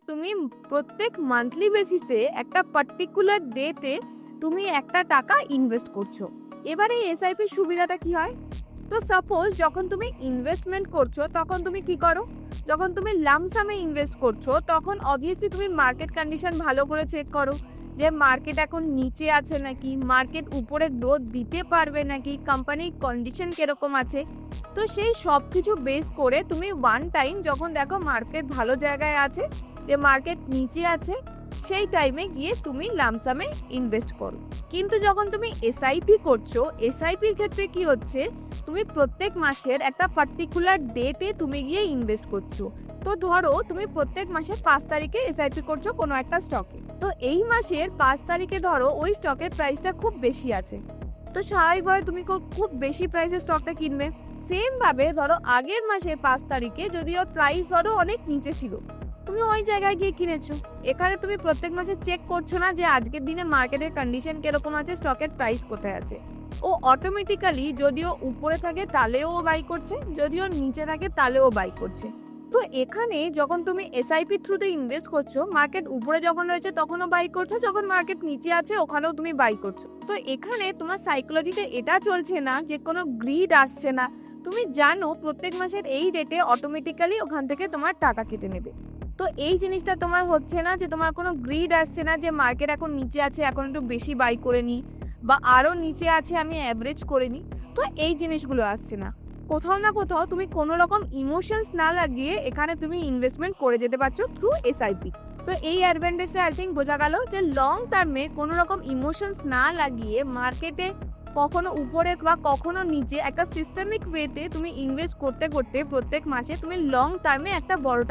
তুমি প্রত্যেক মান্থলি বেসিসে একটা পার্টিকুলার ডেতে তুমি একটা টাকা ইনভেস্ট করছো। এবারে এসআইপির সুবিধাটা কি হয়? তো সাপোজ যখন তুমি ইনভেস্টমেন্ট করছো তখন তুমি কি করো, যখন তুমি লামসামে ইনভেস্ট করছো তখন অবভিয়াসলি তুমি মার্কেট কন্ডিশন ভালো করে চেক করো যে মার্কেট এখন নিচে আছে নাকি, মার্কেট উপরে গ্রোথ দিতে পারবে নাকি, কোম্পানির কন্ডিশন কিরকম আছে। তো সেই সব কিছু বেস করে তুমি ওয়ান টাইম যখন দেখো মার্কেট ভালো জায়গায় আছে, যে মার্কেট নিচে আছে, সেই টাইমে গিয়ে তুমি লামসামে ইনভেস্ট করো। কিন্তু যখন তুমি এসআইপি করছো, এসআইপির ক্ষেত্রে কি হচ্ছে, তুমি প্রত্যেক মাসের একটা পার্টিকুলার ডেটে তুমি গিয়ে ইনভেস্ট করছো। তো ধরো তুমি প্রত্যেক মাসে 5 তারিখে এসআইপি করছো কোনো একটা স্টকে, তো এই মাসের 5 তারিখে ধরো ওই স্টকের প্রাইসটা খুব বেশি আছে, তো স্বাভাবিকভাবে তুমি খুব বেশি প্রাইসে স্টকটা কিনবে। সেম ভাবে ধরো আগের মাসের 5 তারিখে যদি ওর প্রাইস ধরো অনেক নিচে ছিল, তুমি ওই জায়গায় গিয়ে কিনেছো। এখানে তুমি প্রত্যেক মাসে চেক করছো না যে আজকের দিনে মার্কেটের কন্ডিশন কিরকম আছে, স্টকের প্রাইস কোথায় আছে। ও অটোমেটিক্যালি যদিও উপরে থাকে তাহলেও বাই করছে, যদিও নিচে থাকে তাহলেও বাই করছে। তো এখানে যখন তুমি এসআইপি থ্রুতে ইনভেস্ট করছো, মার্কেট উপরে যখন রয়েছে তখনও বাই করছো, যখন মার্কেট নিচে আছে ওখানেও তুমি বাই করছো। তো এখানে তোমার সাইকোলজিতে এটা চলছে না যে কোনো গ্রিড আসছে না, তুমি জানো প্রত্যেক মাসের এই রেটে অটোমেটিক্যালি ওখান থেকে তোমার টাকা কেটে নেবে। তো এই জিনিসটা তোমার হচ্ছে না যে তোমার কোনো গ্রিড আসছে না যে মার্কেট এখন নিচে আছে এখন একটু বেশি বাই করে নিই, বা আরও নিচে আছে আমি অ্যাভারেজ করে নিই। তো এই জিনিসগুলো আসছে না। কোথাও না কোথাও তুমি কোনো রকম ইমোশনস না লাগিয়ে এখানে তুমি ইনভেস্টমেন্ট করে যেতে পারছো থ্রু এসআইপি। তো এই অ্যাডভান্টেজটা আই থিঙ্ক বোঝা গেল যে লং টার্মে কোনো রকম ইমোশনস না লাগিয়ে মার্কেটে কখনো উপরে বা কখনো নিচে একটা সিস্টেমিক ওয়েতে তুমি ইনভেস্ট করতে করতে প্রত্যেক মাসে তুমি লং টার্মে একটা বড়